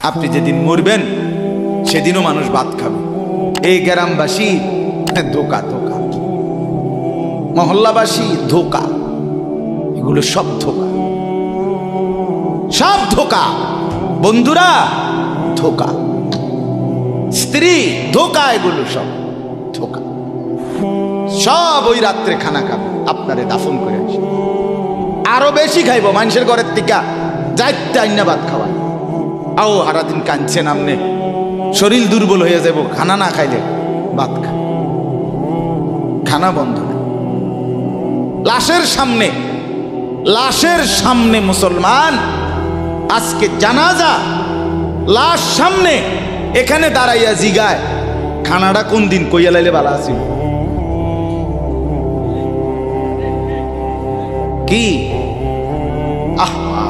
আপনি যেদিন মরবেন সেদিনও মানুষ ভাত খাবে। এই গ্রামবাসী ধোকা ধোকা, মহল্লাবাসী ধোকা, এগুলো সব ধোকা, সব ধোকা। বন্ধুরা ধোকা, স্ত্রী ধোকা, এগুলো সব ধোকা। সব ওই রাত্রে খানা খাবে, আপনারে দাফন করে আসে। আরো বেশি খাইব মানুষের ঘরের থেকে, যাইতে আইনা ভাত খাওয়ায়। আও সারাদিন কাঁদছেন আমনে, শরীর দুর্বল হয়ে যাব খানা না খাইলে। ভাত খা, খানা বন্ধ না। লাশের সামনে, লাশের সামনে মুসলমান আজকে জানাজা, লাশ সামনে, এখানে দাঁড়াইয়া জিগায় খানাটা কোন দিন কইয়া লাইলে ভালো আছিল। কি আহা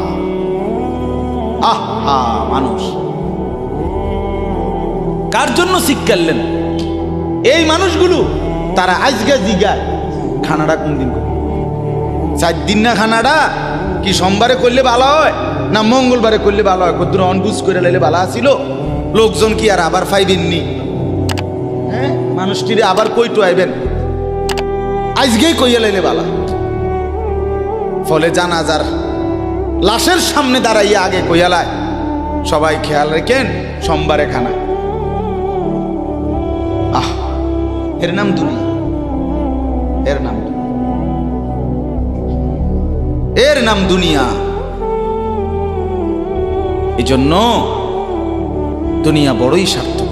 আহা, মানুষ কার জন্য শিক্ষালেন? এই মানুষগুলো তারা আজকে জিগায় খানাটা কোন দিন করে। 4 দিন না খানাটা কি সোমবারে করলে ভালো হয় না মঙ্গলবারে করলে ভালো হয়? কত অনবুঝ করে লাইলে ভালো আছিল। লোকজন কি আর আবার পাইবেননি? হ্যাঁ, মানুষটিরে আবার কইটো আইবেন, আজকেই কইয়া লাইলে ভালো। ফলে জানাজার লাশের সামনে দাঁড়াইয়া আগে কইয়ালায় সবাই খেয়াল রেখেন সোমবারে খানা। আহ, এর নাম দুনিয়া, এর নাম, এর নাম দুনিয়া। এই জন্য দুনিয়া বড়ই স্বার্থক।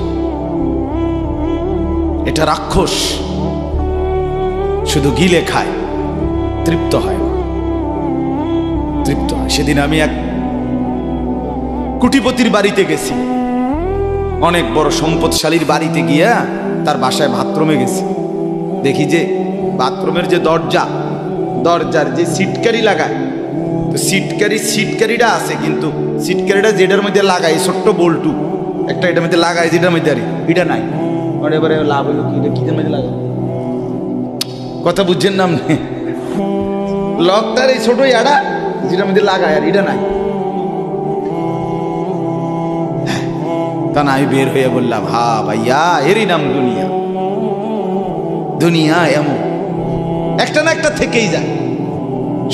এটা রাক্ষস, শুধু গিলে খায়, তৃপ্ত হয় না, তৃপ্ত হয়। সেদিন আমি এক কুটিপতির বাড়িতে গেছি, অনেক বড় সম্পদশালীর বাড়িতে গিয়া তার বাসায় বাথরুমে গেছি। দেখি যে বাথরুমের যে দরজা, দরজার যে সিটকারি লাগায়, তো সিটকারিটা আছে, কিন্তু সিটকারিটা যেটার মধ্যে লাগায় ছোট্ট বল্টু একটা, এটার মধ্যে লাগায় যেটার মধ্যে, আরে এটা নাই। এবারে লাভ হলো কি, এটা কিসের মধ্যে লাগায়? কথা বুঝছেন না আপনি? লকটার এই ছোট ইয়াটা যেটার মধ্যে লাগায়, আর এটা নাই। তা না, আমি বের হয়ে বললাম, হা ভাইয়া, এরই নাম দুনিয়া। দুনিয়া এমন একটা না একটা থেকেই যায়,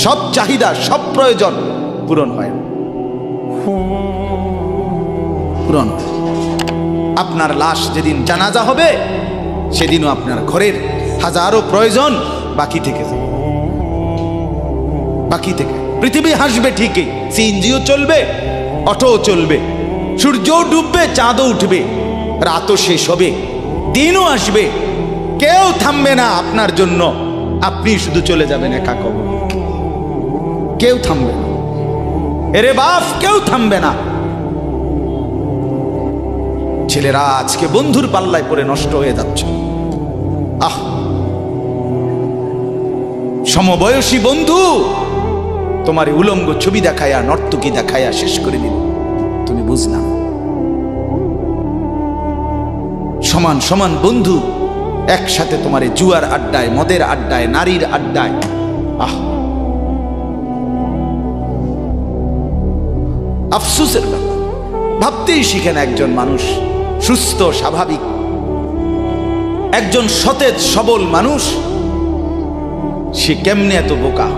সব চাহিদা, সব প্রয়োজন পূরণ হয়, পূরণ। আপনার লাশ যেদিন জানাজা হবে সেদিনও আপনার ঘরের হাজারো প্রয়োজন বাকি থেকে যাবে, বাকি থেকে। পৃথিবী হাসবে ঠিকই, সিএনজিও চলবে, অটোও চলবে, সূর্যও ডুববে, চাঁদও উঠবে, রাতও শেষ হবে, দিনও আসবে, কেউ থামবে না আপনার জন্য। আপনি শুধু চলে যাবেন একা কবর, কেউ থামবে না। এরে বাপ, কেউ থামবে না। ছেলেরা আজকে বন্ধুর পাল্লায় পড়ে নষ্ট হয়ে যাচ্ছে। আহ, সমবয়সী বন্ধু তোমার উলঙ্গ ছবি দেখায়া, নর্তকী দেখায়া শেষ করে দিল, তুমি বুঝলাম। সমান সমান বন্ধু একসাথে তোমার জুয়ার আড্ডায়, মদের আড্ডায়, নারীর আড্ডায়। আহ, আফসোসের ব্যাপার। ভাবতেই শিখেন একজন মানুষ সুস্থ স্বাভাবিক, একজন সতেজ সবল মানুষ, সে কেমনে এত বোকা,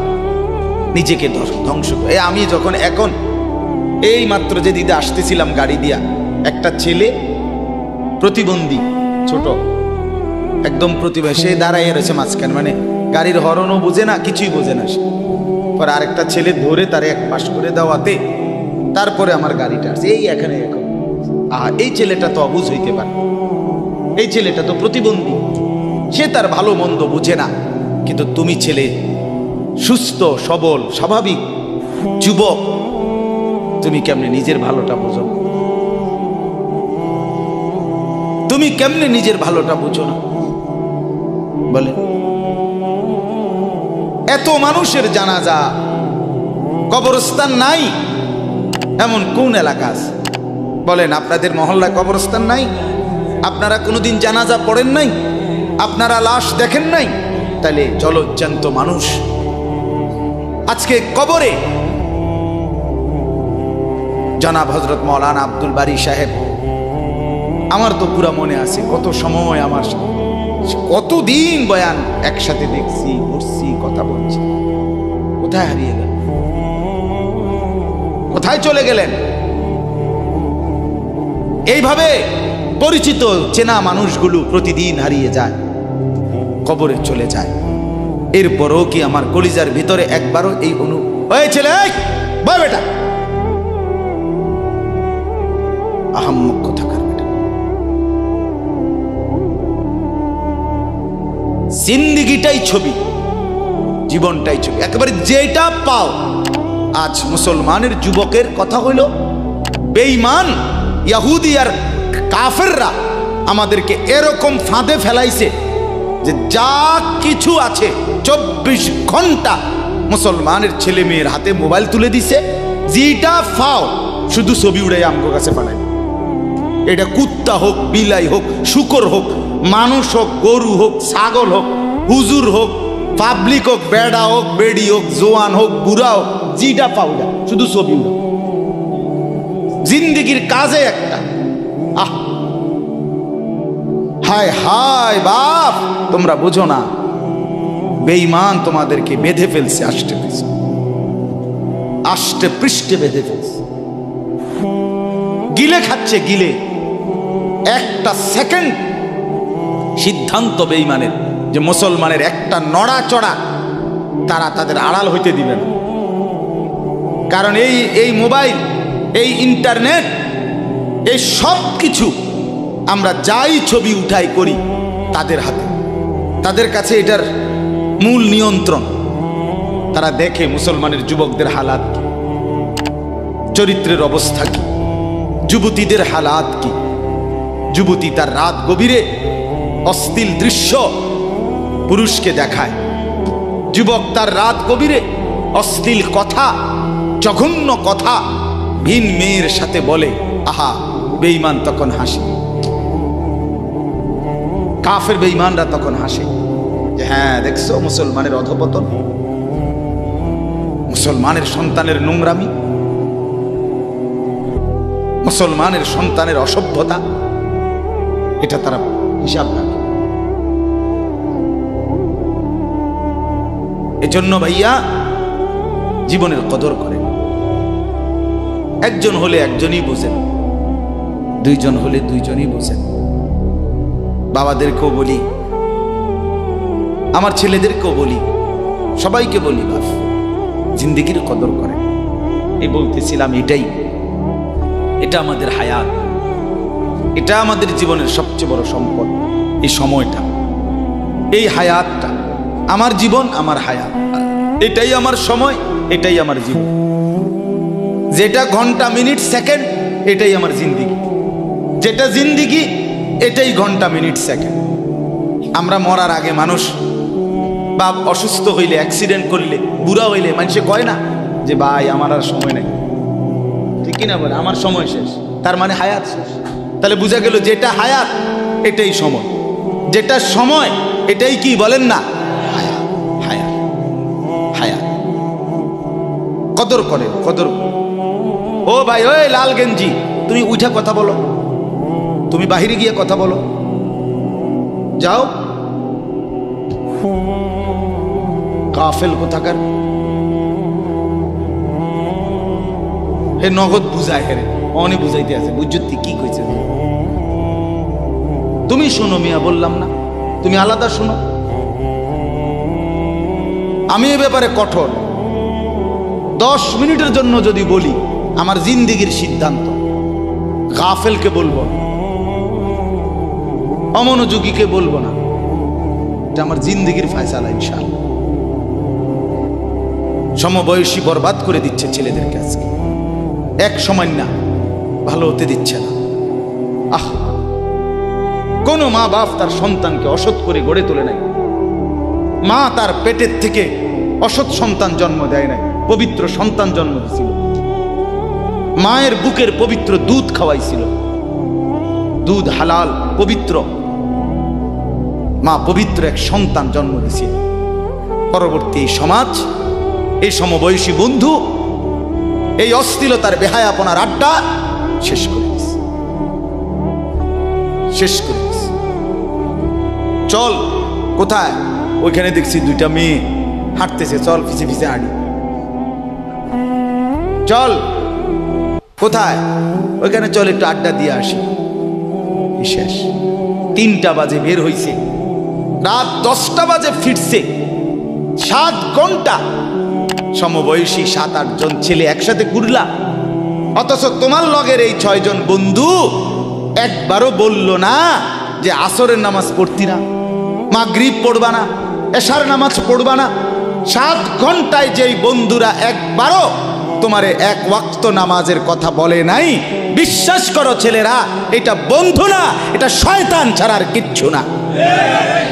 নিজেকে ধ্বংস করে। আমি যখন এখন এই মাত্র যে দিদা আসতেছিলাম গাড়ি দিয়া, একটা ছেলে প্রতিবন্ধী, ছোট একদম প্রতিভা, সে দাঁড়াইয়া রয়েছে মাঝখানে, মানে গাড়ির হর্নও বোঝে না, কিছুই বোঝে না সে। পরে আরেকটা ছেলে ধরে তারে এক পাশ করে দেওয়াতে তারপরে আমার গাড়িটা আসছে এই এখানে। এখন এই ছেলেটা তো অবুঝ হইতে পারে, এই ছেলেটা তো প্রতিবন্ধী, সে তার ভালো মন্দ বুঝে না। কিন্তু তুমি ছেলে সুস্থ সবল স্বাভাবিক যুবক, তুমি কেমনে নিজের ভালোটা বোঝো না? তুমি কেমনে নিজের ভালোটা বুঝো না বলে? এত মানুষের জানাজা, কবরস্থান নাই এমন কোন এলাকা আছে বলেন? আপনাদের মহল্লায় কবরস্থান নাই? আপনারা কোনোদিন জানাজা পড়েন নাই? আপনারা লাশ দেখেন নাই? তাহলে জলজ্জান্ত মানুষ আজকে কবরে জনাব হযরত মাওলানা আব্দুল বারী সাহেব, আমার তো পুরা মনে আছে কত সময় আমার কতদিন বয়ান একসাথে দেখছি, বসছি, কথা বলছি। কোথায় হারিয়ে গেল? কোথায় চলে গেলেন? এইভাবে পরিচিত চেনা মানুষগুলো প্রতিদিন হারিয়ে যায়, কবরে চলে যায়। এরপরও কি আমার কলিজার ভিতরে একবারও এই ছেলে বয় বেটা, আহাম্মক কোথাকার বেটা, জিন্দিগিটাই ছবি, জীবনটাই ছবি, একেবারে যেটা পাও। আজ মুসলমানের যুবকের কথা হইল বেঈমান ইহুদি আর কাফেররা আমাদেরকে এরকম ফাঁদে ফেলাইছে যে যা কিছু আছে 24 ঘন্টা মুসলমানের ছেলে মেয়ের হাতে মোবাইল তুলে দিছে, যেটা ফাও শুধু ছবি উড়াই আমগো কাছে পাঠায়। এটা কুত্তা হোক, বিলাই হোক, শুকর হোক, মানুষ হোক, গরু হোক, ছাগল হোক, হুজুর হোক, পাবলিক হোক, বেড়া হোক, বেড়ি হোক, জোয়ান হোক, বুড়া হোক, যেটা পাও না শুধু ছবি উড়াও। জিন্দিগির কাজে একটা হায় হায় বাপ, তোমরা বুঝো না, বেঈমান তোমাদেরকে বেঁধে ফেলছে, আষ্টে পৃষ্ঠে বেঁধে ফেলছে, গিলে খাচ্ছে, গিলে। একটা সেকেন্ড সিদ্ধান্ত বেঈমানের যে মুসলমানের একটা নড়াচড়া তারা তাদের আড়াল হইতে দিবে না। কারণ এই মোবাইল, এই ইন্টারনেট, এই সব কিছু আমরা যাই ছবি উঠাই করি তাদের হাতে, তাদের কাছে এটার মূল নিয়ন্ত্রণ। তারা দেখে মুসলমানের যুবকদের হালাত কি, চরিত্রের অবস্থা কি, যুবতীদের হালাত কি। যুবতী তার রাত গভীরে অশ্লীল দৃশ্য পুরুষকে দেখায়, যুবক তার রাত গভীরে অশ্লীল কথা, জঘন্য কথা ভিন মেয়ের সাথে বলে। আহা, বেঈমান তখন হাসে, কাফের বেঈমানরা তখন হাসে যে হ্যাঁ দেখছো মুসলমানের অধপতন, মুসলমানের সন্তানের নোংরামি, মুসলমানের সন্তানের অসভ্যতা, এটা তারা হিসাব রাখে। এজন্য ভাইয়া জীবনের কদর করেন। একজন হলে একজনই বোঝেন, দুইজন হলে দুইজনই বোঝেন। বাবাদেরকেও বলি, আমার ছেলেদেরকেও বলি, সবাইকে বলি, বাপ জিন্দেগির কদর করেন। এই বলতেছিলাম, এটা আমাদের হায়াত, এটা আমাদের জীবনের সবচেয়ে বড় সম্পদ। এই সময়টা, এই হায়াতটা, আমার জীবন, আমার হায়াত, এটাই আমার সময়, এটাই আমার জীবন। যেটা ঘন্টা, মিনিট, সেকেন্ড, এটাই আমার জিন্দিগি। যেটা জিন্দিগি, এটাই ঘন্টা, মিনিট, সেকেন্ড। আমরা মরার আগে মানুষ বা অসুস্থ হইলে, অ্যাক্সিডেন্ট করলে, বুড়া হইলে মানুষে কয় না যে ভাই আমার আর সময় নাই, ঠিক কিনা বলে, আমার সময় শেষ, তার মানে হায়াত শেষ। তাহলে বোঝা গেল যেটা হায়াত এটাই সময়, যেটা সময় এটাই কি বলেন না, হায়াত। হায়াত হায়াত কদর করে, কদর। ও ভাই, ওই লাল গেঞ্জি, তুমি উঠে কথা বলো, তুমি বাহিরে গিয়ে কথা বলো, যাও। কাফেল কোথাকার, হে নগদ বুঝায়, হেরে অনেক বুঝাইতে আছে, বুঝতে কি কইছে। তুমি শোনো মিয়া, বললাম না, তুমি আলাদা শোনো। আমি এ ব্যাপারে কঠোর। 10 মিনিটের জন্য যদি বলি আমার জিন্দিগির সিদ্ধান্ত, গাফেলকে বলবো, অমনোযোগীকে বলবো না, এটা আমার জিন্দিগির ফয়সালা ইনশাআল্লাহ। সমবয়সী বরবাদ করে দিচ্ছে ছেলেদের কাছে, এক সময় না ভালো হতে দিচ্ছে না। কোন মা বাপ তার সন্তানকে অসৎ করে গড়ে তোলে নাই। মা তার পেটের থেকে অসৎ সন্তান জন্ম দেয় নাই, পবিত্র সন্তান জন্ম দিয়েছিল। মায়ের বুকের পবিত্র দুধ খাওয়াইছিল, দুধ হালাল পবিত্র। মা পবিত্র এক সন্তান জন্ম দিয়েছিল। পরবর্তী এই সমাজ, এই সমবয়সী বন্ধু এই অশ্লীলতার বেহায়াপনার আড্ডা শেষ করে দিস, শেষ করে দিস। চল কোথায়? ওইখানে দেখছি দুইটা মেয়ে হাঁটতেছে, চল ফিসে ফিসে হাঁটি। চল কোথায়? ওইখানে চল একটু আড্ডা দিয়ে আসি। শেষ। 3টা বাজে বের হইছে, রাত 10টা বাজে ফিরছে। 7 ঘন্টা সমবয়সী 7-8 জন ছেলে একসাথে ঘুরলা, অথচ তোমার লগের এই 6 জন বন্ধু একবারও বলল না যে আসরের নামাজ পড়তি না, মাগরিব পড়বা না, এশার নামাজ পড়বা না। 7 ঘন্টায় যেই বন্ধুরা একবারও তোমারে 1 ওয়াক্ত নামাজের কথা বলে নাই, বিশ্বাস করো ছেলেরা, এটা বন্ধু না, এটা শয়তান ছাড়া আর কিচ্ছু না।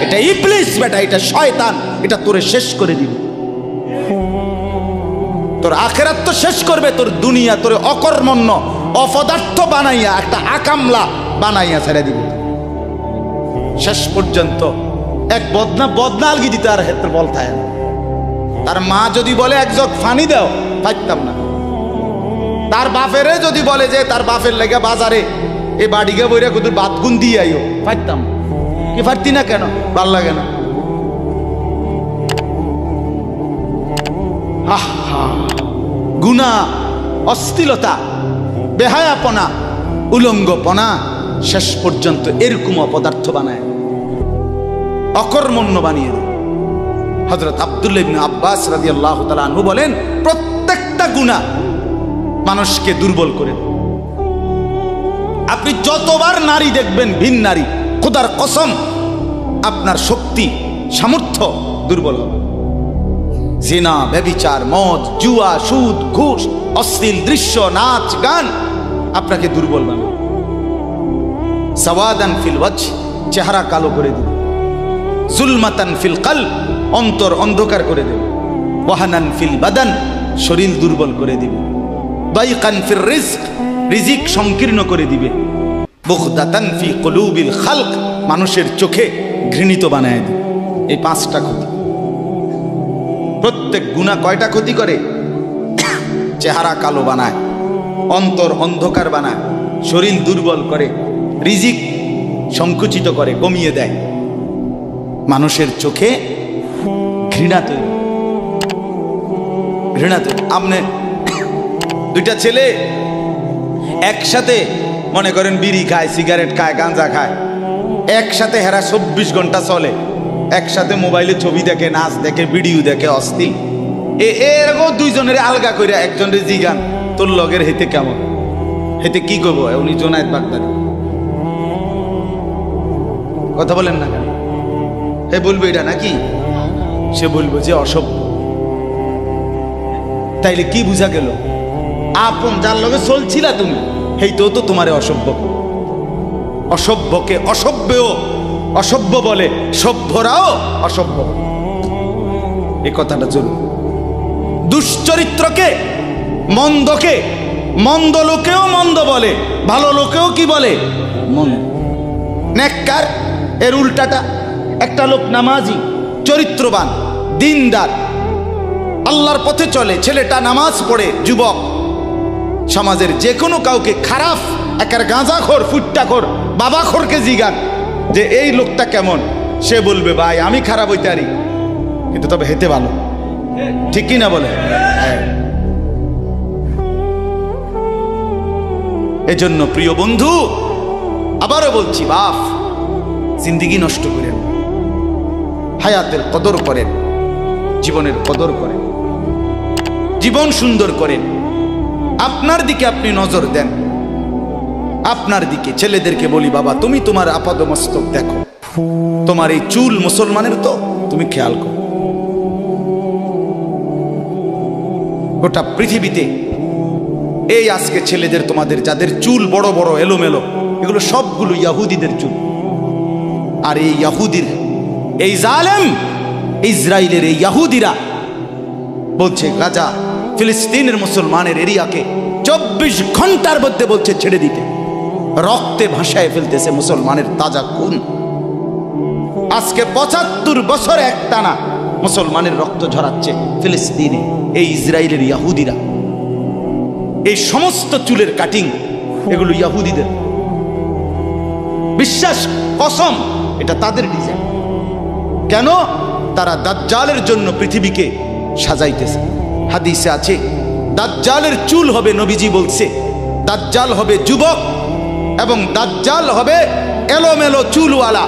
এটা ইবলিস বেটা, এটা শয়তান, এটা তোরে শেষ করে দিবে। তোর আখেরাত তো শেষ করবে, তোর দুনিয়া তোরে অকর্মণ্য অপদার্থ বানাইয়া একটা আকামলা বানাইয়া ছেড়ে দিবে। শেষ পর্যন্ত এক বদনা আলগি দিতে আর হেতর বল থাকে না। তার মা যদি বলে 1 জগ পানি দাও, পাইতাম না। তার বাপেরে যদি বলে যে তার বাপের লেগে বাজারে এ বাড়িকে বইরা কত বাদ গুন দিয়ে আইও, পাইতাম কি পারতি না? কেন? ভাল লাগে না। গুনাহ, অশ্লীলতা, বেহায়াপনা, উলঙ্গপনা শেষ পর্যন্ত এরকম অপদার্থ বানায়, অকর্মণ্য বানিয়ে দেয়। হযরত আব্দুল্লাহ ইবনে আব্বাস রাদিয়াল্লাহু তাআলা আনহু বলেন, প্রত্যেকটা গুনাহ মানুষকে দুর্বল করে দেয়। আপনি যতবার নারী দেখবেন ভিন নারী, খোদার কসম আপনার শক্তি সামর্থ্য দুর্বল হবে। জিনা, ব্যভিচার, মদ, জুয়া, সুদ, ঘুষ, অশ্লীল দৃশ্য, নাচ গান আপনাকে দুর্বল বানাবে। সাওয়াদান ফিল ওয়াজহ, চেহারা কালো করে দিবে। জুলমাতান ফিল কলব, অন্তর অন্ধকার করে দেবে। ওয়াহানান ফিল বাদান, শরীর দুর্বল করে দিবে। দাইকান ফির রিজক, রিজিক সংকীর্ণ করে দিবে। বুগদাতান ফি কুলুবিল খালক, মানুষের চোখে ঘৃণিত বানায় দিবে। এই 5টা ক্ষতি। প্রত্যেক গুনাহ কয়টা ক্ষতি করে? চেহারা কালো বানায়, অন্তর অন্ধকার বানায়, শরীর দুর্বল করে, রিজিক সংকুচিত করে, কমিয়ে দেয়, মানুষের চোখে ঘৃণা তৈরি। ঘৃণা তৈরি। আপনি 2টা ছেলে একসাথে মনে করেন বিড়ি খায়, সিগারেট খায়, গাঁজা খায়, একসাথে হেরা 24 ঘন্টা চলে, একসাথে মোবাইলে ছবি দেখে, নাচ দেখে, ভিডিও দেখে, অস্থির। এরকম 2 জনের আলগা করে একজনের জিগান তোর লগের হেতে কেমন, হেতে কি করবো? উনি জোনায়েদ বাগদাদি। কথা বলেন না কেন? হে বলবো এটা নাকি? সে বলবো যে অসভ্য। তাইলে কি বুঝা গেল? আপন যার লগে চলছিলা তুমি, হেইতেও তো তোমারে অসভ্য। অসভ্যকে অসভ্যও অসভ্য বলে, সভ্যরাও অসভ্য। এই কথাটা জরুরি। দুশ্চরিত্রকে, মন্দকে মন্দ লোকেও মন্দ বলে, ভালো লোকেও কি বলে? মন্দ। নেককার এর উল্টাটা। একটা লোক নামাজি, চরিত্রবান, দিনদার, আল্লাহর পথে চলে, ছেলেটা নামাজ পড়ে, যুবক, সমাজের যে কোনো কাউকে খারাপ, একার গাঁজাখোর, ফুট্টাখোর, বাবাখোরকে জিগান যে এই লোকটা কেমন, সে বলবে ভাই আমি খারাপ হইতে পারি, কিন্তু তবে হেতে ভালো। ঠিক কি না বলে? এজন্য প্রিয় বন্ধু, আবারও বলছি, বাপ জিন্দিগি নষ্ট করেন, হায়াতের কদর করেন, জীবনের কদর করেন, জীবন সুন্দর করেন। আপনার দিকে আপনি নজর দেন, আপনার দিকে। ছেলেদেরকে বলি, বাবা তুমি তোমার আপাদমস্তক দেখো, তোমার এই চুল মুসলমানের তো, তুমি খেয়াল করো। গোটা পৃথিবীতে এই আজকে ছেলেদের, তোমাদের যাদের চুল বড় বড় এলোমেলো, এগুলো সবগুলো ইয়াহুদিদের চুল। আর এই ইয়াহুদির, এই জালেম ইসরায়েলের এই ইয়াহুদিরা বলছে গাজা, ফিলিস্তিনের মুসলমানের এরিয়াকে 24 ঘন্টার মধ্যে বলছে ছেড়ে দিতে। রক্তে ভাসায় ফেলতেছে মুসলমানের তাজা খুন। আজকে 75 বছর একটানা মুসলমানের রক্ত ঝরাচ্ছে ফিলিস্তিনে এই ইসরায়েলের ইয়াহুদিরা। এই সমস্ত চুলের কাটিং এগুলো ইহুদিদের, বিশ্বাস কসম এটা তাদের ডিজাইন। কেন? তারা দাজ্জালের জন্য পৃথিবীকে সাজাইতেছে। হাদিসে আছে দাজ্জালের চুল হবে, নবীজি বলছে দাজ্জাল হবে যুবক এবং দাজ্জাল হবে এলোমেলো চুলওয়ালা।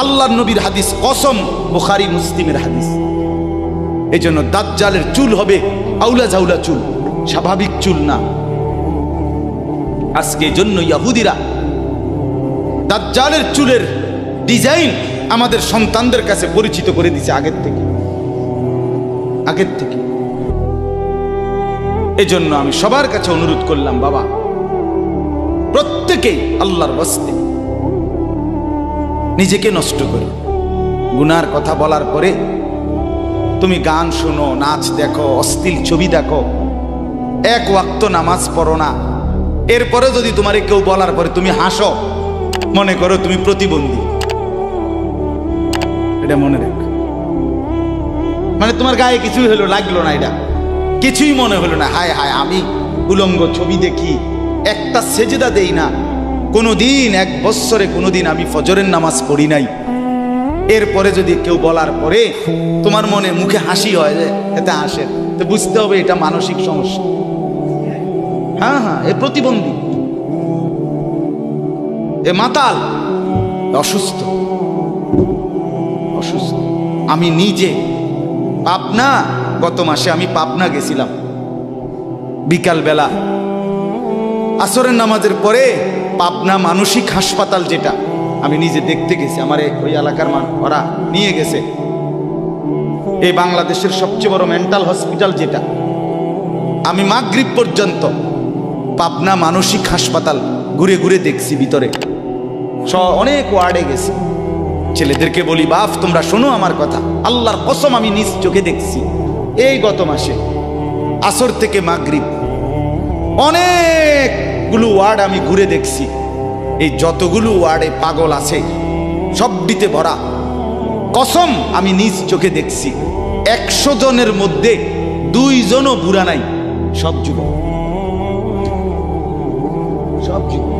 আল্লাহর নবীর হাদিস, কসম, বুখারী মুসলিমের হাদিস। এই জন্য দাজ্জালের চুল হবে আউলা ঝাউলা চুল, স্বাভাবিক চুল না। আজকে এই জন্য ইহুদিরা দাজ্জালের চুলের ডিজাইন আমাদের সন্তানদের কাছে পরিচিত করে দিছে আগের থেকে। এই জন্য আমি সবার কাছে অনুরোধ করলাম, বাবা প্রত্যেকেই আল্লাহর ওয়াস্তে নিজেকে নষ্ট করো। গুনার কথা বলার পরে তুমি গান শোনো, নাচ দেখো, অশ্লীল ছবি দেখো, এক ওয়াক্ত নামাজ পড়ো না, এরপরে যদি তোমারে কেউ বলার পরে তুমি হাসো, মনে করো তুমি প্রতিবন্ধী। এটা মনে রেখ, মানে তোমার গায়ে কিছুই হলো, লাগলো না, এটা কিছুই মনে হলো না। হায় হায়, আমি উলঙ্গ ছবি দেখি, একটা সেজদা দেই না কোনোদিন, 1 বছরে কোনোদিন আমি ফজরের নামাজ পড়ি নাই, এরপরে যদি কেউ বলার পরে তোমার মনে মুখে হাসি হয়, এতে হাসে, তো বুঝতে হবে এটা মানসিক সমস্যা। হ্যাঁ হ্যাঁ, এ প্রতিবন্ধী, এ মাতাল, অসুস্থ। আমি নিজে পাবনা, গত মাসে আমি পাবনা গেছিলাম, বিকাল বেলা আসরের নামাজের পরে পাবনা মানসিক হাসপাতাল, যেটা আমি নিজে দেখতে গেছি, আমার ওই এলাকার ওরা নিয়ে গেছে, এই বাংলাদেশের সবচেয়ে বড় মেন্টাল হসপিটাল যেটা। আমি মাগরিব পর্যন্ত পাবনা মানসিক হাসপাতাল ঘুরে ঘুরে দেখছি, ভিতরে অনেক ওয়ার্ডে গেছি। ছেলেদেরকে বলি, বাপ তোমরা শোনো আমার কথা, আল্লাহর কসম আমি নিজ চোখে দেখছি। এই গত মাসে আসর থেকে মাগরিব অনেকগুলো ওয়ার্ড আমি ঘুরে দেখছি। এই যতগুলো ওয়ার্ডে পাগল আছে সবটিতে ভরা, কসম আমি নিজ চোখে দেখছি। 100 জনের মধ্যে 2 জনও বুড়া নাই, সব যুবক, সব যুবক।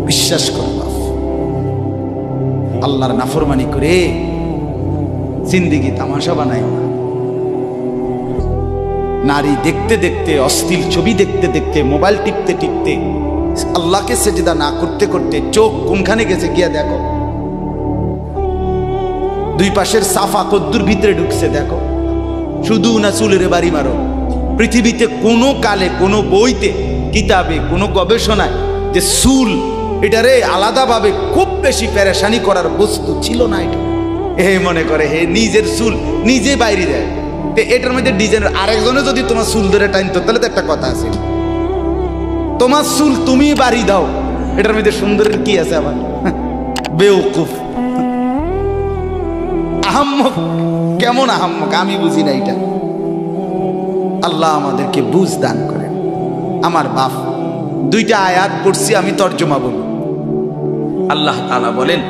বিশ্বাস করো, আল্লাহর নাফরমানি করে জিন্দেগি তামাশা বানাই না। নারী দেখতে দেখতে, অশ্লীল ছবি দেখতে দেখতে, মোবাইল টিপতে টিপতে, আল্লাহকে সেজদা না করতে করতে চোখ কোনখানে গেছে গিয়া দেখো। 2 পাশের সাফা কদ্দুর ভিতরে ঢুকছে দেখো। শুধু না চুলের বাড়ি মারো, পৃথিবীতে কোনো কালে, কোনো বইতে, কিতাবে, কোনো গবেষণায় যে চুল এটারে আলাদাভাবে খুব বেশি পেরেশানি করার বস্তু ছিল না। এটা মনে করে নিজের চুল নিজে বাইরে দেয়, এটার মধ্যে ডিজাইনের আরেকজনে যদি তোমার চুল ধরে টাইনতো তাহলে তো একটা কথা আছে, তোমার চুল তুমি বাড়ি দাও, এটার মধ্যে সুন্দরের কি আছে? আবার বেউকুফ, আহাম্মক, কেমন আহাম্মক আমি বুঝি না এটা। আল্লাহ আমাদেরকে বুঝ দান করেন। আমার বাপ 2টা আয়াত পড়ছি, আমি তর্জমা বলি। আল্লাহ তাআলা বলেন,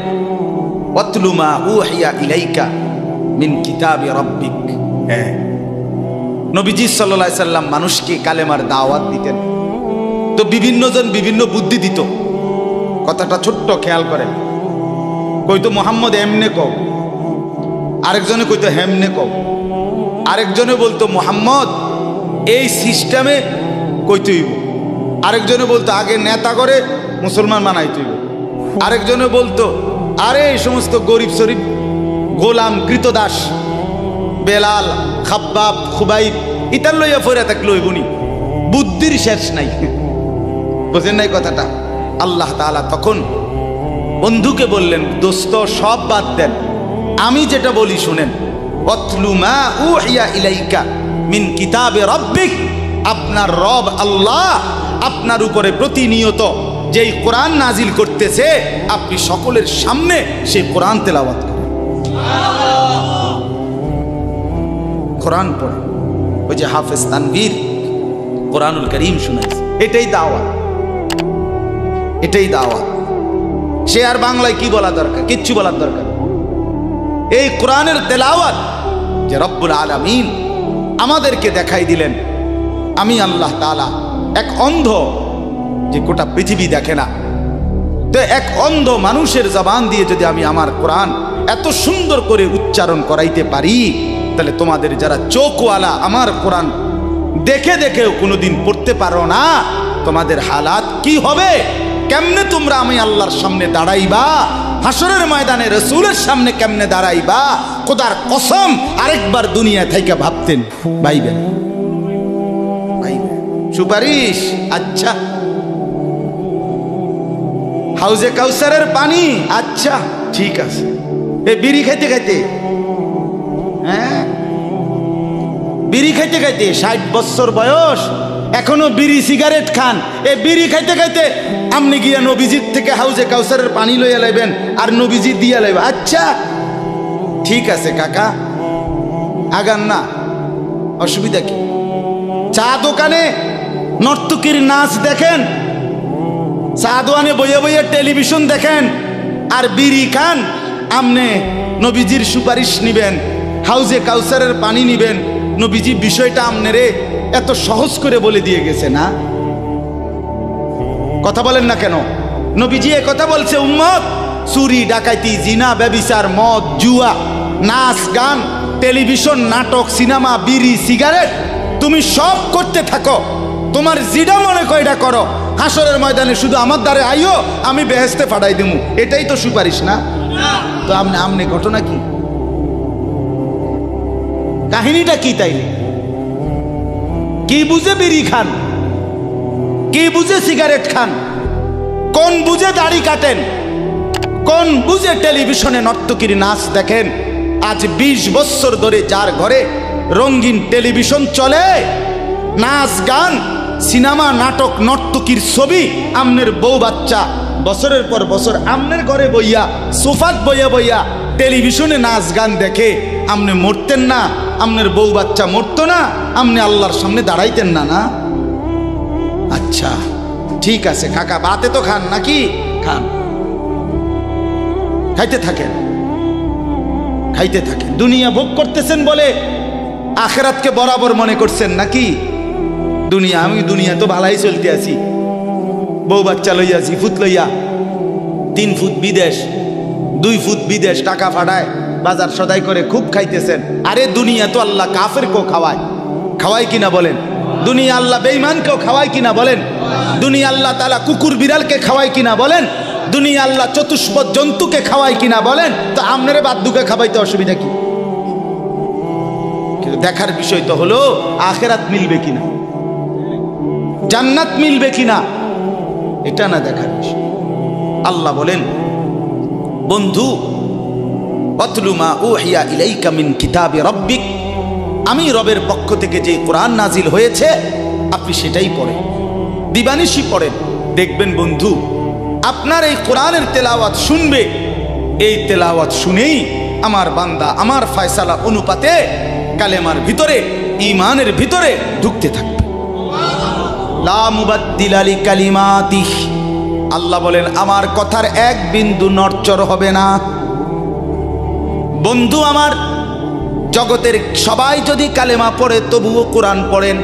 ওয়াতলু মা উহিয়া ইলাইকা মিন কিতাবি রাব্বিক। নবীজি সাল্লাল্লাহু আলাইহি সাল্লাম মানুষকে কালেমার দাওয়াত দিতেন, তো বিভিন্ন জন বিভিন্ন বুদ্ধি দিত। কথাটা ছোট্ট, খেয়াল করেন। কইতো মুহাম্মদ এমনে কও, আরেকজনে কইতো হেমনে কও, আরেকজনে বলতো মুহাম্মদ এই সিস্টেমে কইতে হইব, আরেকজনে বলতো আগে নেতা করে মুসলমান বানাইতে হইব, আরেকজনে বলতো আরে এই সমস্ত গরিব শরীফ গোলাম কৃতদাস বেলাল খাব্বাব খুবাইব ইতার লইয়া ফইরা থাকলে হইবনি। বুদ্ধির শেষ নাই, বুঝেন নাই কথাটা? আল্লাহ তাআলা তখন বন্ধুকে বললেন, দোস্ত সব বাদ দেন, আমি যেটা বলি শুনেন। ওয়াতলু মা উহিয়া ইলাইকা মিন কিতাবে রাব্বিক, আপনার রব আল্লাহ আপনার উপরে প্রতিনিয়ত যেই কোরআন নাজিল করতেছে, আপনি সকলের সামনে সেই কোরআন তেলাওয়াত করেন, কোরআন পড়েন। ওই যে হাফেজ তানভীর কোরআনুল কারীম শুনাইছে, এটাই দাওয়াত, এটাই দাওয়াত। সে আর বাংলায় কি বলা দরকার? কিচ্ছু বলার দরকার। এই কোরআনের তেলাওয়াত যে রব্বুল আলামিন আমাদেরকে দেখাই দিলেন আমি আল্লাহ তাআলা এক অন্ধ, যে গোটা পৃথিবী দেখে না, তো এক অন্ধ মানুষের জবান দিয়ে যদি আমি আমার কোরআন এত সুন্দর করে উচ্চারণ করাইতে পারি, তাহলে তোমাদের যারা চোখওয়ালা আমার কোরআন দেখে দেখেও কোনোদিন পড়তে পারো না, তোমাদের হালাত কি হবে? কেমনে তোমরা আমি আল্লাহর সামনে দাঁড়াইবা? হাসরের ময়দানে রাসূলের সামনে কেমনে দাঁড়াইবা? খোদার কসম আরেকবার দুনিয়া থেকে ভাবতেন ভাইবেন। সুপারিশ, আচ্ছা হাউজে কাউসারের পানি, আচ্ছা ঠিক আছে। এ বিড়ি খাইতে খাইতে, হ্যাঁ বিড়ি খাইতে খাইতে 60 বছর বয়স এখনো বিড়ি সিগারেট খান। এ বিড়ি খাইতে খাইতে আপনি গিয়া নবীজির থেকে হাউজে কাউসারের পানি লইয়া লাইবেন আর নবীজি দিয়া লাইবেন। আচ্ছা ঠিক আছে কাকা, আগান না, অসুবিধা কি? চা দোকানে নর্তকীর নাচ দেখেন, চা দোকানে বইয়া বইয়া টেলিভিশন দেখেন আর বিড়ি খান। আমনে নবীজির সুপারিশ নিবেন, হাউজে কাউসারের পানি নিবেন। নবীজি বিষয়টা আমনেরে এত সহজ করে বলে দিয়ে গেছে না? কথা বলেন না কেন? নবীজি এ কথা বলছে, উম্মত চুরি ডাকাইতি জিনা ব্যভিচার মদ জুয়া নাচ গান টেলিভিশন নাটক সিনেমা বিড়ি সিগারেট তুমি সব করতে থাকো, তোমার যেটা মনে কয়টা করো, হাসরের ময়দানে শুধু আমার দ্বারে আইও, আমি বেহেশতে পাঠাই দেবো। এটাই তো সুপারিশ না? তো আমনে ঘটনা কি, কাহিনীটা কি? তাইলে কি বুঝে বিড়ি খান, কি বুঝে সিগারেট খান, কোন বুঝে দাড়ি কাটেন, কোন বুঝে টেলিভিশনে নর্তকীর নাচ দেখেন? আজ 20 বছর ধরে যার ঘরে রঙিন টেলিভিশন চলে, নাচ গান সিনেমা নাটক নর্তকীর ছবি, আমনের বউ বাচ্চা বছরের পর বছর আমনের ঘরে বইয়া সোফাত বইয়া বইয়া টেলিভিশনে নাচ গান দেখে, আমনে মরতেন না? আমনের বউ বাচ্চা মরতো না? আমনে আল্লাহর সামনে দাঁড়াইতেন না? না আচ্ছা ঠিক আছে কাকা, বাতে তো খান নাকি? খান, খাইতে থাকেন, খাইতে থাকেন। দুনিয়া ভোগ করতেছেন বলে আখিরাতকে বরাবর মনে করছেন নাকি? দুনিয়া, আমি দুনিয়া তো ভালাই চলতে আছি, বউ বাচ্চা লইয়া 2 ফুট লইয়া 3 ফুট বিদেশ 2 ফুট বিদেশ টাকা ফাটায় বাজার সদাই করে খুব খাইতেছেন। আরে দুনিয়া তো আল্লাহ কাফেরকেও খাওয়ায়, খাওয়ায় কিনা বলেন? দুনিয়া আল্লাহ বেঈমানকেও খাওয়ায় কিনা বলেন? দুনিয়া আল্লাহ তাআলা কুকুর বিড়ালকে খাওয়ায় কিনা বলেন? দুনিয়া আল্লাহ চতুষ্পদ জন্তুকে খাওয়ায় কিনা বলেন? তো আপনারে বাদ্দুকে খাওয়াইতে অসুবিধা কি? কিন্তু দেখার বিষয় তো হলো আখিরাত মিলবে কিনা, জান্নাত মিলবে কিনা, এটা না দেখার বিষয়। আল্লাহ বলেন, বন্ধু ওয়াতলু মা উহিয়া ইলাইকা মিন কিতাবি রাব্বিক, আমি রবের পক্ষ থেকে যে কোরআন নাজিল হয়েছে আপনি সেটাই পড়েন, দিবানিশি পড়েন। দেখবেন বন্ধু আপনার এই কোরআনের তেলাওয়াত শুনবে, এই তেলাওয়াত শুনেই আমার বান্দা আমার ফয়সালা অনুপাতে কালেমার ভিতরে ঈমানের ভিতরে ঢুকতে থাকবে। লা মুবাদ্দিলা লিকালিমাতিহি, আল্লাহ বলেন আমার কথার এক বিন্দু নড়চড় হবে না। বন্ধু আমার, জগতের সবাই যদি কালেমা পড়ে তবুও কোরআন পড়েন,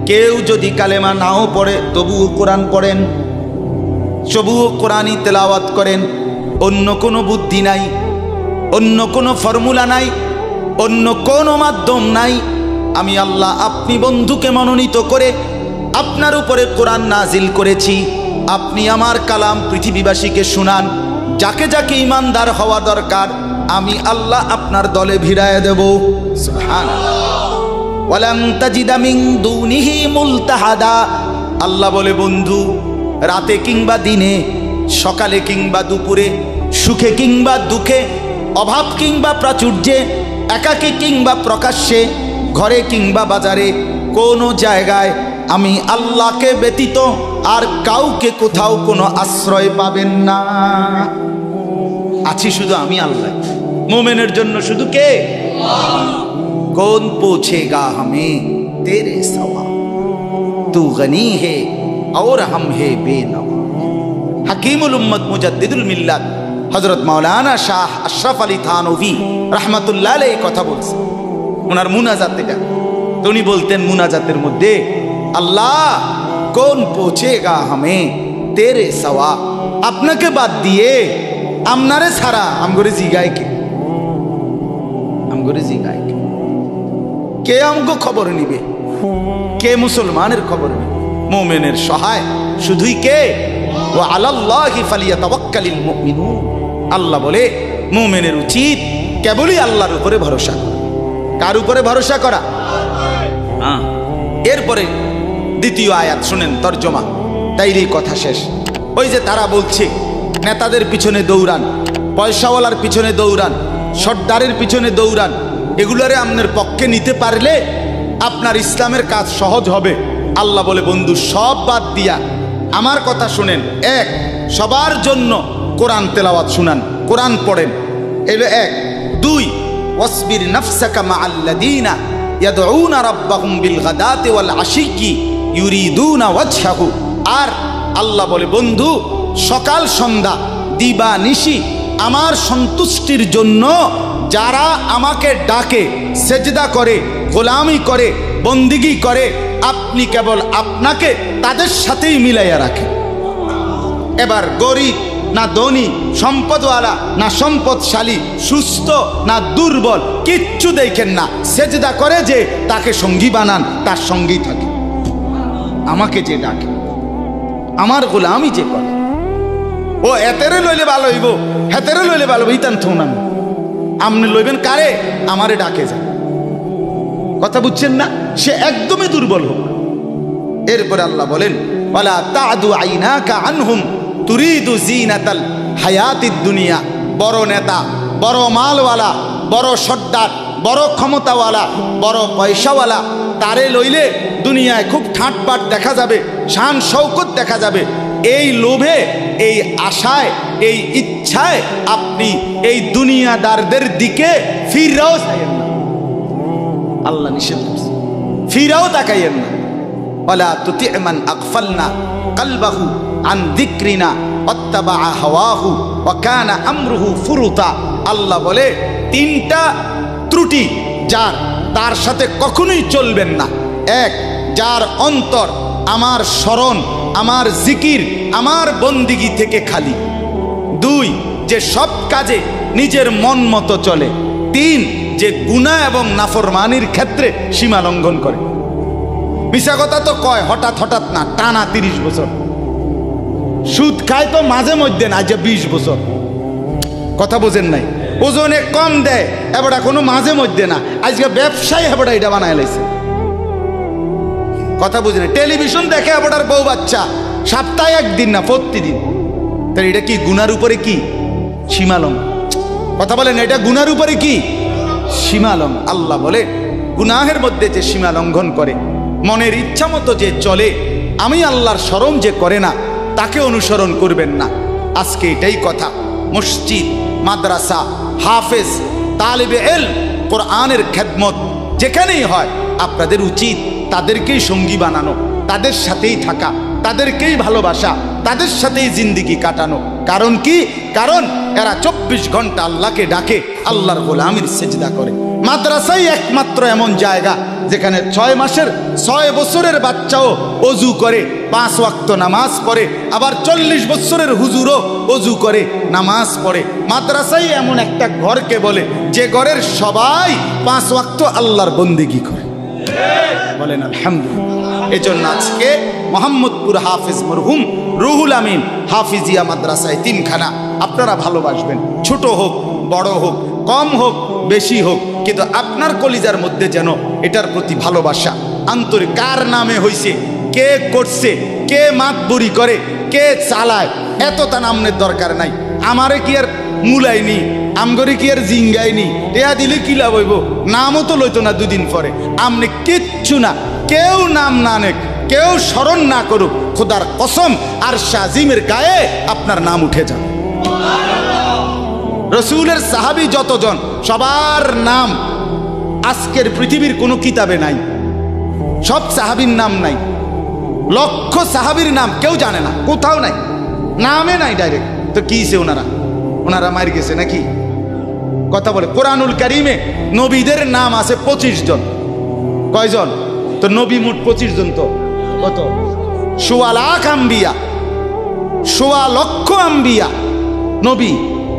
কেউ যদি কালেমা নাও পড়ে তবুও কোরআন পড়েন, তবুও কোরআনই তেলাওয়াত করেন। অন্য কোনো বুদ্ধি নাই, অন্য কোনো ফর্মুলা নাই, অন্য কোনো মাধ্যম নাই। আমি আল্লাহ আপনি বন্ধুকে মনোনীত করে আপনার উপরে কোরআন নাজিল করেছি, আপনি আমার কালাম পৃথিবীবাসীকে শুনান। যাকে যাকে ইমানদার হওয়া দরকার আমি আল্লাহ আপনার দলে ভিড়ায় দেব। সুবহানাল্লাহ। ওয়ালান তাজিদা মিন দুনিহি মুলতাহাদা, আল্লাহ বলে বন্ধু রাতে কিংবা দিনে, সকালে কিংবা দুপুরে, সুখে কিংবা দুঃখে, অভাব কিংবা প্রাচুর্যে, একাকী কিংবা প্রকাশ্যে, ঘরে কিংবা বাজারে, কোনো জায়গায় আমি আল্লাহকে ব্যতীত আর কাউকে কোথাও কোনো আশ্রয় পাবেন না। আছি শুধু আমি আল্লাহ। মোমেনের জন্য শুধু কে? কौन पूछेगा हमें तेरे सवा, तू गनी है और हम है बेनवा। हकीमुल उम्मत मुजद्दिदुल मिल्लत हजरत मौलाना शाह अशरफ अली थानवी रहमतुल्लाह अलैहि কথা বলছে, ওনার মুনাজাত এটা। তো উনি বলতেন মুনাজাতের মধ্যে, আল্লাহ কোন পৌঁছেগা হামে তেরে সওয়া, আপনাকে বাদ দিয়ে আমনারে ছাড়া আমগরে জিগায় কে, আমগরে জিগায় কে, কে আমগো খবর নিবে, কে মুসলমানের খবর নিবে? মুমিনের সহায় শুধুই কে? ওয়া আলাল্লাহি ফালিয়াতাওয়াক্কালিল মুমিনুন। আল্লাহ বলে মুমিনের উচিত কেবলই আল্লাহর উপরে ভরসা করা। কার উপরে ভরসা করা? এরপরে দ্বিতীয় আয়াত শুনেন তর্জমা, তাইরই কথা শেষ। ওই যে তারা বলছে নেতাদের পিছনে দৌড়ান, পয়সাওয়ালার পিছনে দৌড়ান, সর্দারের পিছনে দৌড়ান, এগুলোরে আপনার পক্ষে নিতে পারলে আপনার ইসলামের কাজ সহজ হবে। আল্লাহ বলে বন্ধু সব বাদ দিয়া আমার কথা শুনেন। এক, সবার জন্য কোরআন তেলাওয়াত শুনান, কোরআন পড়েন, এলো এক। দুই, ওয়াসবির নাফসাকা মাআল্লাযীনা ইয়াদউনা রাব্বাহুম বিল গাদাতি ওয়াল আশিয়্যি ইউরিদুনা ওয়াজহাহু। আর আল্লাহ বলে বন্ধু সকাল সন্ধ্যা দিবা নিশি আমার সন্তুষ্টির জন্য যারা আমাকে ডাকে, সেজদা করে, গোলামি করে, বন্দিগি করে, আপনি কেবল আপনাকে তাদের সাথেই মিলাইয়া রাখেন। এবার গরিব না ধনী, সম্পদওয়ালা না সম্পদশালী, সুস্থ না দুর্বল, কিচ্ছু দেখেন না, সেজদা করে যে তাকে সঙ্গী বানান, তার সঙ্গী থাকে। আমাকে যে ডাকে, আমার গোলামি যে করে, ও এতেরে লইলে ভালো হইব, হেতেরে লইলে ভালো হইব, ইতান থৌনান আমনে লইবেন কারে? আমারে ডাকে যায়। কথা বুঝছেন না? সে একদমই দুর্বল হোক। এরপরে আল্লাহ বলেন ওয়ালা তাদু আইনাকা আনহুম তুরিদু জিনাতাল হায়াতিদ দুনিয়া। বড় নেতা, বড় মালওয়ালা, বড় সর্দার, বড় ক্ষমতাওয়ালা, বড় পয়সাওয়ালা, তারে লইলে দুনিয়ায় খুব ঠাটপাট দেখা যাবে, শান শৌকত দেখা যাবে। এই লোভে, এই আশায়, এই ইচ্ছায় আপনি এই দুনিয়াদারদের দিকে ফিরাও চাইয়েন না। আল্লাহ নিষেধ করছে, ফিরাও তাকাইয়েন না। ওয়ালা তুতি' মান আগফালনা কলবাহু আন যিকরিনা ওয়াত্তাবা হাওয়াহু ওয়া কানা আমরুহু ফুরুতা। আল্লাহ বলে তিনটা ত্রুটি যার, তার সাথে কখনোই চলবেন না। এক, যার অন্তর আমার স্মরণ, আমার জিকির, আমার বন্দিগি থেকে খালি। দুই, যে সব কাজে নিজের মন মতো চলে। তিন, যে গুনাহ এবং নাফরমানির ক্ষেত্রে সীমা লঙ্ঘন করে। মিশা কথা তো কয় হঠাৎ হঠাৎ না, টানা 30 বছর। সুদ খায় তো মাঝে মধ্যে না, যে 20 বছর। কথা বোঝেন নাই? ওজনে কম দেয় এবার কোনো মাঝে মধ্যে না, আজকে ব্যবসায়ী এবার এটা বানায় লাইছে। কথা বুঝেন? টেলিভিশন দেখে এবার বউ বাচ্চা, সপ্তাহে একদিন না, প্রতিদিন। তাহলে এটা কি গুনার উপরে কি সীমালং? কথা বলেন, এটা গুনার উপরে কি সীমালং? আল্লাহ বলে গুনাহের মধ্যে যে সীমা লঙ্ঘন করে, মনের ইচ্ছা মতো যে চলে, আমি আল্লাহর শরম যে করে না, তাকে অনুসরণ করবেন না। আজকে এটাই কথা। মসজিদ, মাদ্রাসা, হাফেজ, তালিবে ইলম, কোরআনের খেদমত যেখানেই হয়, আপনাদের উচিত তাদেরকেই সঙ্গী বানানো, তাদের সাথেই থাকা, তাদেরকেই ভালোবাসা, তাদের সাথেই জিন্দিগি কাটানো। কারণ কি? কারণ এরা 24 ঘন্টা আল্লাহকে ডাকে, আল্লাহর গোলামির সেজদা করে। মাদ্রাসাই একমাত্র এমন জায়গা যেখানে 6 মাসের 6 বছরের বাচ্চাও অজু করে, 5 ওয়াক্ত নামাজ পড়ে, আবার 40 বছরের হুজুরও অজু করে, নামাজ পড়ে। মাদ্রাসাই এমন একটা ঘরকে বলে যে ঘরের সবাই 5 ওয়াক্ত আল্লাহর বন্দেগী করে। বলেন আলহামদুলিল্লাহ। এজন্য আজকে মোহাম্মদপুর হাফেজ মরহুম রুহুল আমিন হাফিজিয়া মাদ্রাসায় 3খানা আপনারা ভালোবাসবেন। ছোট হোক, বড় হোক, কম হোক, বেশি হোক, কিন্তু আপনার কলিজার মধ্যে যেন এটার প্রতি ভালোবাসা, আন্তরিক। কার নামে হইছে, কে করছে, কে মাতবুরি করে, কে চালায়, এত তা নামের দরকার নাই। আমারে কি আর মুলাইনি, আমগরে কি আর জিঙ্গাইনি, টেয়া দিলে কি লাভ হইব? নামও তো লইতো না 2 দিন পরে। আমনে কিচ্ছু না, কেউ নাম না নেক, কেউ স্মরণ না করুক, খোদার কসম আর শাজিমের গায়ে আপনার নাম উঠে যাবে। রসুলের সাহাবী যতজন, সবার নাম আজকের পৃথিবীর কোনো কিতাবে নাই। সব সাহাবীর নাম নাই। লক্ষ সাহাবীর নাম কেউ জানে না, কোথাও নাই, নামে নাই ডাইরেক্ট। তো কিছে ওনারা মার গেছে নাকি? কথা বলে কোরআনুল কারিমে নবীদের নাম আছে 25 জন। কয়জন? তো নবী মোট 25 জন। তো কত? 1.25 লাখ আম্বিয়া, 1.25 লক্ষ আম্বিয়া নবী।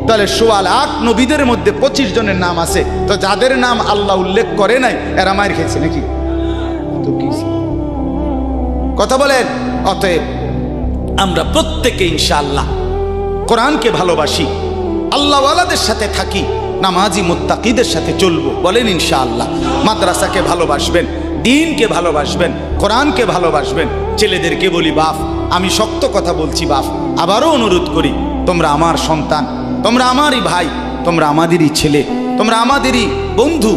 তাহলে 1.25 লাখ নবীদের মধ্যে 25 জনের নাম আছে। তো যাদের নাম আল্লাহ উল্লেখ করে নাই এরা মার খেয়েছে নাকি? তো কি কথা বলেন? অতএব আমরা প্রত্যেকে ইনশাআল্লাহ কোরআনকে ভালোবাসি, আল্লাহওয়ালাদের সাথে থাকি, নামাজি মুত্তাকিদের সাথে চলবো। বলেন ইনশাআল্লাহ। মাদ্রাসাকে ভালোবাসবেন, দ্বীনকে ভালোবাসবেন, কোরআনকে ভালোবাসবেন। ছেলেদেরকে বলি, বাপ আমি শক্ত কথা বলছি, বাপ আবারও অনুরোধ করি, তোমরা আমার সন্তান, তোমরা আমারই ভাই, তোমরা আমাদেরই ছেলে, তোমরা আমাদেরই বন্ধু।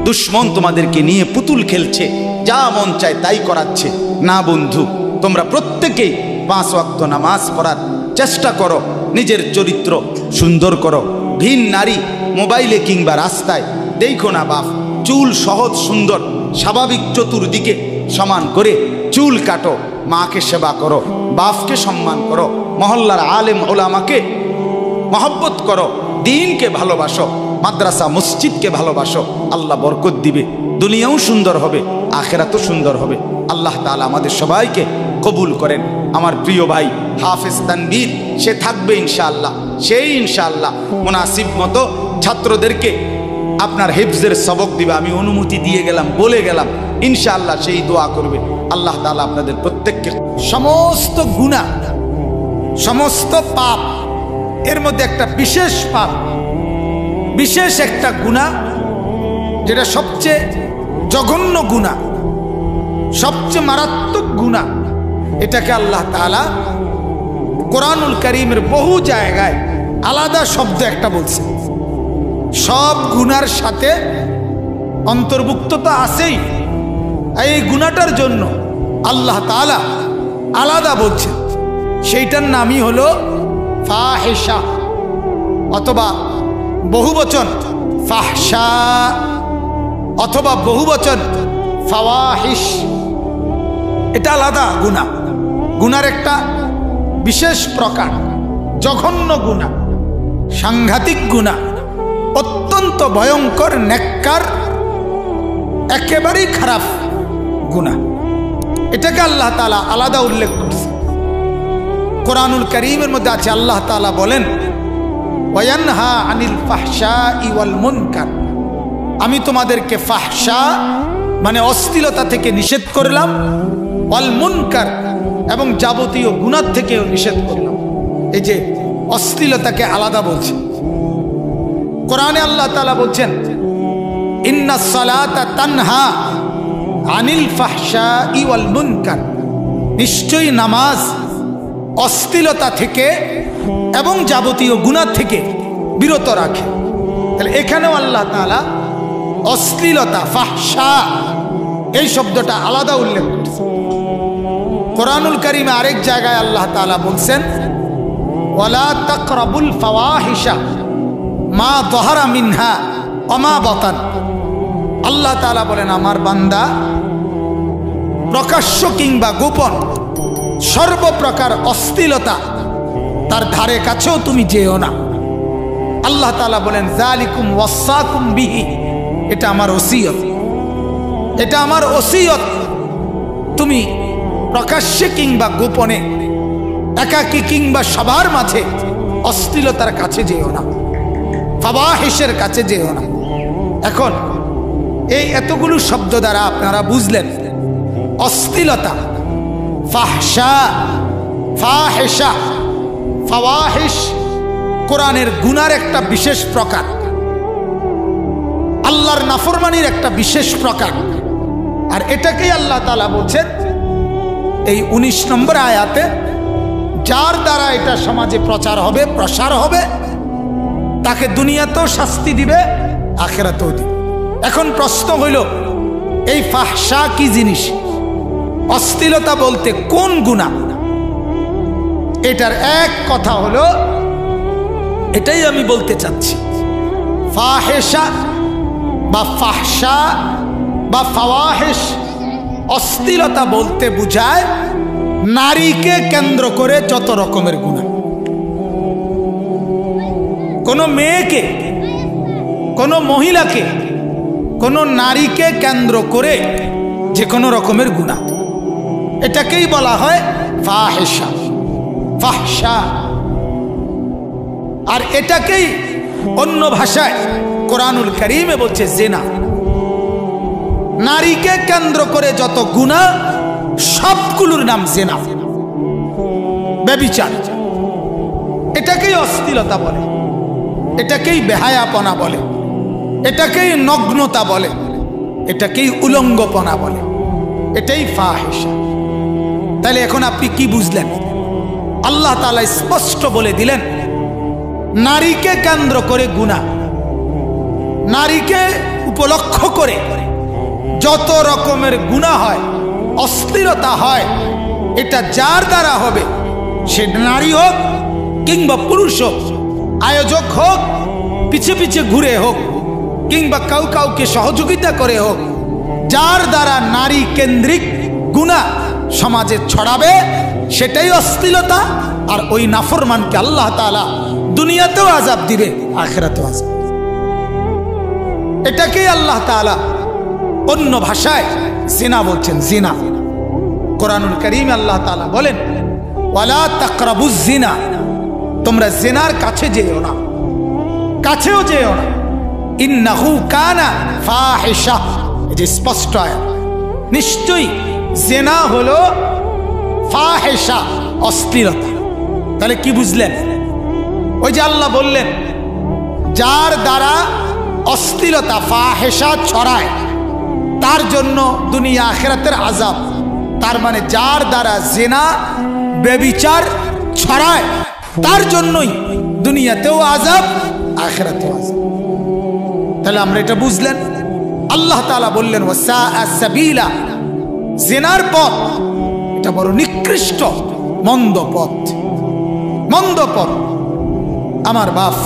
দুশ্মন তোমাদেরকে নিয়ে পুতুল খেলছে, যা মন চায় তাই করাচ্ছে। না বন্ধু, তোমরা প্রত্যেকেই 5 ওয়াক্ত নামাজ পড়ার চেষ্টা করো, নিজের চরিত্র সুন্দর করো। ভিন নারী মোবাইলে কিংবা রাস্তায় দেখো না বাপ। চুল সহজ সুন্দর স্বাভাবিক চতুর্দিকে সমান করে চুল কাটো, মাকে সেবা করো, বাপকে সম্মান করো, মহল্লার আলেম ওলামাকে মহব্বত করো, দ্বীনকে ভালোবাসো, মাদ্রাসা মসজিদকে ভালোবাসো। আল্লাহ বরকত দিবে, দুনিয়াও সুন্দর হবে, আখেরাতও সুন্দর হবে। আল্লাহ তাআলা আমাদের সবাইকে কবুল করেন। আমার প্রিয় ভাই হাফেজ তানভীর সে থাকবে ইনশাআল্লাহ, সেই ইনশাআল্লাহ মুনাসিব মতো ছাত্রদেরকে আপনার হিফজের সবক দিবে। আমি অনুমতি দিয়ে গেলাম, বলে গেলাম, ইনশাআল্লাহ সেই দোয়া করবে। আল্লাহ তাআলা আপনাদের প্রত্যেককে সমস্ত গুনাহ, সমস্ত পাপ, এর মধ্যে একটা বিশেষ পাপ, বিশেষ একটা গুনাহ যেটা সবচেয়ে জঘন্য গুনাহ, সবচেয়ে মারাত্মক গুনাহ, এটাকে আল্লাহ তাআলা কোরআনুল কারীমের বহু জায়গায় আলাদা শব্দ একটা বলছে। সব গুনার সাথে অন্তর্ভুক্ত তো আছেই, এই গুনাহটার জন্য আল্লাহ তাআলা আলাদা বলছেন। সেইটার নামই হলো ফাহিশা, অথবা বহুবচন ফাহশা, অথবা বহুবচন ফাওয়াহিশ। এটা আলাদা গুনাহ, গুনার একটা বিশেষ প্রকার, জঘন্য গুনাহ, সাংঘাতিক গুনাহ, অত্যন্ত ভয়ঙ্কর, নেককার, একেবারেই খারাপ গুনাহ। এটাকে আল্লাহ তাআলা আলাদা উল্লেখ করছে। কোরআনুল কারীমের মধ্যে আছে, আল্লাহ তাআলা বলেন ওয়ায়ানহা আনিল ফাহশাই ওয়াল মুনকার, আমি তোমাদেরকে ফাহশা মানে অশ্লীলতা থেকে নিষেধ করলাম, ওয়াল মুনকার এবং যাবতীয় গুনাহ থেকেও নিষেধ করলাম। এই যে অশ্লীলতাকে আলাদা বলছে কোরআনে, আল্লাহ তাআলা বলছেন ইন্নাস সালাতা তানহা আনিল ফাহশাই ওয়াল মুনকার, নিশ্চয়ই নামাজ অশ্লীলতা থেকে এবং যাবতীয় গুনাহ থেকে বিরত রাখে। তাহলে এখানেও আল্লাহ তাআলা অশ্লীলতা, ফাহশা এই শব্দটা আলাদা উল্লেখ করছে। কোরআনুল কারীমে আরেক জায়গায় আল্লাহ তাআলা বলছেন ওয়ালা তাকরাবুল ফাওয়াহিশা মা যাহারা মিনহা ওয়া মা বাতান। আল্লাহ তাআলা বলেন আমার বান্দা প্রকাশ্য কিংবা গোপন সর্বপ্রকার অশ্লীলতা তার ধারে কাছেও তুমি যেও না। আল্লাহ তাআলা বলেন যালিকুম ওয়াসাকুম বিহি, এটা আমার ওসিয়ত, এটা আমার ওসিয়ত। তুমি প্রকাশ্যে কিংবা গোপনে, একাকী কিংবা সবার মাঝে অশ্লীলতার কাছে যেও না, ফাওয়াহিশের কাছে যেও না। এখন এই এতগুলো শব্দ দ্বারা আপনারা বুঝলেন অশ্লীলতা, ফাহশা, ফাহিশা, ফাওয়াহিশ কোরআনের গুনার একটা বিশেষ প্রকার, আল্লাহর নাফরমানির একটা বিশেষ প্রকার। আর এটাকেই আল্লাহ তাআলা বলছেন এই 19 নম্বর আয়াতে, যার দ্বারা এটা সমাজে প্রচার হবে, প্রসার হবে, তাকে দুনিয়াতেও শাস্তি দিবে, আখিরাতেও দিবে। এখন প্রশ্ন হইল এই ফাহশা কি জিনিস? অশ্লীলতা বলতে কোন গুনাহ? এটার এক কথা হলো, এটাই আমি বলতে চাচ্ছি, ফাহিশা বা ফাহশা বা ফাওয়াহিশ অশ্লীলতা বলতে বুঝায় নারীকে কেন্দ্র করে যত রকমের গুনাহ। কোনো মেয়েকে, কোনো মহিলাকে, কোনো নারীকে কেন্দ্র করে যে কোনো রকমের গুনাহ, এটাকেই বলা হয় ফাহিশা, ফাহশা। আর এটাকেই অন্য ভাষায় কোরআনুল কারীমে বলছে জিনা। নারীকে কেন্দ্র করে যত গুনাহ সবগুলোর নাম জিনা, ব্যভিচার। এটাকেই অশ্লীলতা বলে, এটাকেই বেহায়াপনা বলে, এটাকেই নগ্নতা বলে, এটাকেই উলঙ্গপনা বলে, এটাই ফাহিশা। তাহলে এখন আপনি কি বুঝলেন? আল্লাহ তাআলা স্পষ্ট বলে দিলেন নারীকে কেন্দ্র করে গুনাহ, নারীকে উপলক্ষ করে যত রকমের গুনাহ হয়, অশ্লীলতা হয়, এটা যার দ্বারা হবে, সে নারী হোক কিংবা পুরুষ হোক, আয়োজক হোক, পিছে পিছে ঘুরে হোক, কিংবা কাউকে সহযোগিতা করে হোক, যার দ্বারা নারী কেন্দ্রিক গুনাহ সমাজে ছড়াবে সেটাই অশ্লীলতা। আর ওই নাফরমানকে আল্লাহ তাআলা দুনিয়াতেও আযাব দিবে, আখিরাতেও আযাব। এটাকেই আল্লাহ তাআলা অন্য ভাষায় জিনা বলছেন, জিনা। কোরআনুল কারীমে আল্লাহ তাআলা বলেন ওয়ালা তাকরাবুজ জিনা, তোমরা জিনার কাছে যেও না, কাছেও যেও না। ইন্নাহু কানা ফাহিশা, এই যে স্পষ্ট আয়াত, নিশ্চয়ই জিনা হলো ফাহিশা, অশ্লীলতা। তাহলে কি বুঝলেন? ওই যে আল্লাহ বললেন যার দ্বারা অশ্লীলতা ফাহিশা ছড়ায় তার জন্য দুনিয়া আখিরাতের আযাব। তার মানে যার দ্বারা জিনা ব্যভিচার ছড়ায় তার জন্যই দুনিয়াতেও আযাব, আখিরাতেও আযাব। তাহলে আমরা এটা বুঝলেন। আল্লাহ তাআলা বললেন ওয়াসাআ সাবিলা, জিনার পথ এটা বড় নিকৃষ্ট, মন্দ পথ, মন্দ পথ। আমার বাপ,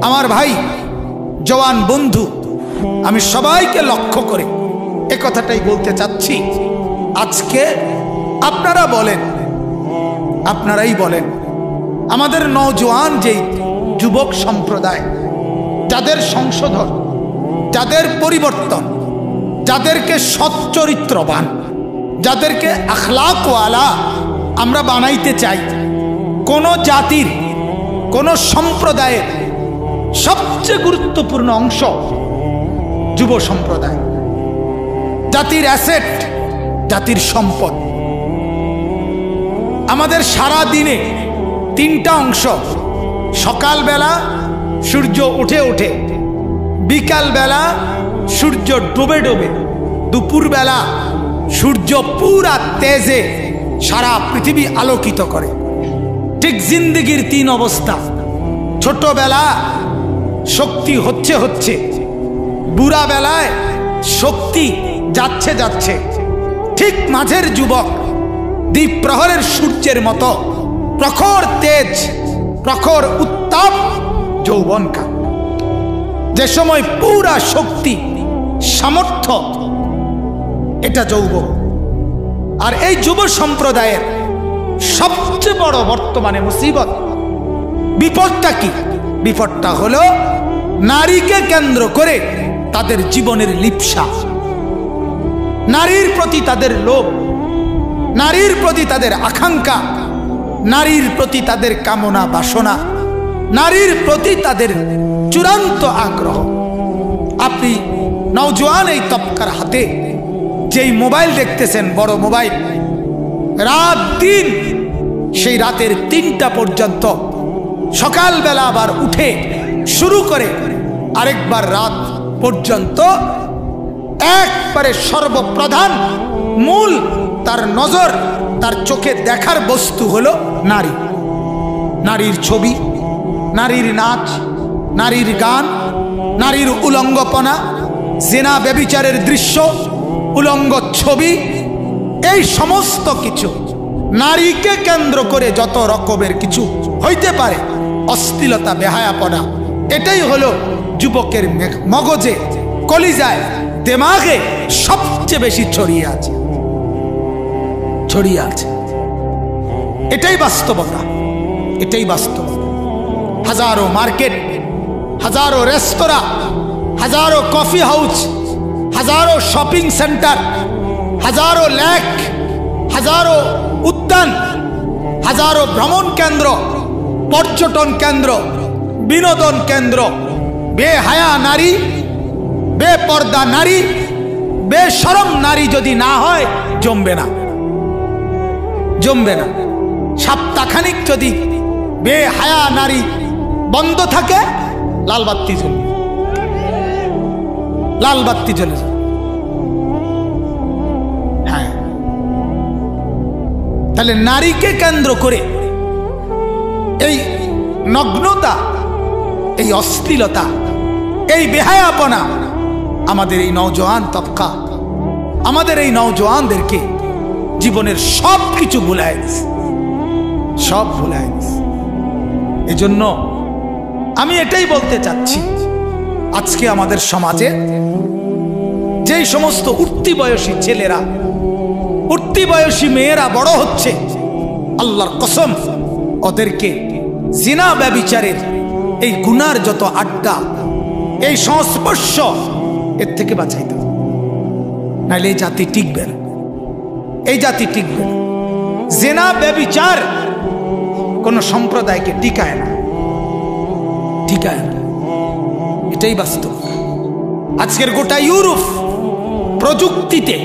আমার ভাই, জওয়ান বন্ধু, আমি সবাইকে লক্ষ্য করে এ কথাটাই বলতে চাচ্ছি। আজকে আপনারা বলেন, আপনারাই বলেন, আমাদের নওজোয়ান যেই যুবক সম্প্রদায়, যাদের সংশোধন, যাদের পরিবর্তন, যাদেরকে সচ্চরিত্রবান, যাদেরকে আখলাকওয়ালা আমরা বানাইতে চাই, কোন জাতির, কোন সম্প্রদায়ের সবচেয়ে গুরুত্বপূর্ণ অংশ যুব সম্প্রদায়। জাতির অ্যাসেট, জাতির সম্পদ। আমাদের সারা দিনে তিনটা অংশ, সকালবেলা সূর্য উঠে উঠে, বিকালবেলা সূর্য ডুবে ডুবে, দুপুরবেলা সূর্য পুরা তেজে সারা পৃথিবী আলোকিত করে। ঠিক জিন্দেগির তিন অবস্থা। ছোটবেলা শক্তি হচ্ছে হচ্ছে, বুড়া বেলায় শক্তি যাচ্ছে যাচ্ছে, ঠিক মাঝের যুবক দ্বীপ প্রহরের সূর্যের মতো প্রখর তেজ, প্রখর উত্তাপ যৌবনকাল, যে সময় পুরা শক্তি সামর্থ্য, এটা যৌবন। আর এই যুব সম্প্রদায়ের সবচেয়ে বড় বর্তমানে মুসিবত, বিপদটা কি? বিপদটা হলো নারীকে কেন্দ্র করে তাদের জীবনের লিপ্সা, নারীর প্রতি তাদের লোভ, নারীর প্রতি তাদের আকাঙ্ক্ষা, নারীর প্রতি তাদের কামনা বাসনা, নারীর প্রতি তাদের চূড়ান্ত আগ্রহ। আপনি নওজোয়ান এই তবকার হাতে যেই মোবাইল দেখতেছেন, বড় মোবাইল, রাত দিন সেই রাতের 3টা পর্যন্ত, সকালবেলা আবার উঠে শুরু করে আরেকবার রাত পর্যন্ত একবারে সর্বপ্রধান মূল তার নজর, তার চোখে দেখার বস্তু হলো নারী, নারীর ছবি, নারীর নাচ, নারীর গান, নারীর উলঙ্গপনা, জিনা ব্যভিচারের দৃশ্য, উলঙ্গ ছবি, এই সমস্ত কিছু নারীকে কেন্দ্র করে যত রকমের কিছু হইতে পারে, অশ্লীলতা, বেহায়াপনা, এটাই হলো যুবকের মগজে, কলিজায়, দেমাগে সবচেয়ে বেশি ছড়িয়ে আছে, ছড়িয়ে আছে। এটাই বাস্তবতা, এটাই বাস্তবতা। হাজারো মার্কেট, হাজারো রেস্তোরাঁ, হাজারো কফি হাউস, হাজারো শপিং সেন্টার, হাজারো লেক, হাজারো উদ্যান, হাজারো ভ্রমণ কেন্দ্র, পর্যটন কেন্দ্র, বিনোদন কেন্দ্র, বেহায়া নারী, বেপর্দা নারী, বেশরম নারী যদি না হয় জমবে না, জমবে না। সপ্তাহখানিক যদি বেহায়া নারী বন্ধ থাকে, লাল বাতি জ্বলবে, লাল বাতি জ্বলে যাবে। হ্যাঁ, তাহলে নারীকে কেন্দ্র করে এই নগ্নতা, এই অশ্লীলতা, এই বেহায়াপনা আমাদের এই নওজোয়ান তবকা, আমাদের এই নওজোয়ানদেরকে জীবনের সব কিছু ভুলায় দিছে, সব ভুলায় দিছে। এজন্য আমি এটাই বলতে চাচ্ছি, আজকে আমাদের সমাজে যেই সমস্ত উঠতি বয়সী ছেলেরা, উঠতি বয়সী মেয়েরা বড় হচ্ছে, আল্লাহর কসম ওদেরকে জিনা ব্যভিচারের এই গুনার যত আড্ডা, এই সংস্পর্শ, এর থেকে বাঁচাইতে হবে, নাহলে এই জাতি টিকবে না, এই জাতি টিকবে না। জিনা ব্যভিচার কোন সম্প্রদায়কে টিকায় না, টিকায় না, এটাই বাস্তব। আজকের গোটা ইউরোপ প্রযুক্তিতে,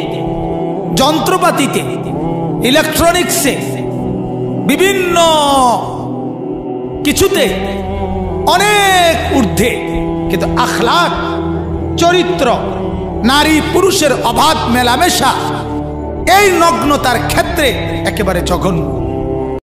যন্ত্রপাতিতে, ইলেকট্রনিক্সে, বিভিন্ন কিছুতে অনেক ঊর্ধ্বে, কিন্তু আখলাক, চরিত্র, নারী পুরুষের অবাধ মেলামেশা, এই নগ্নতার ক্ষেত্রে একেবারে জঘন্য।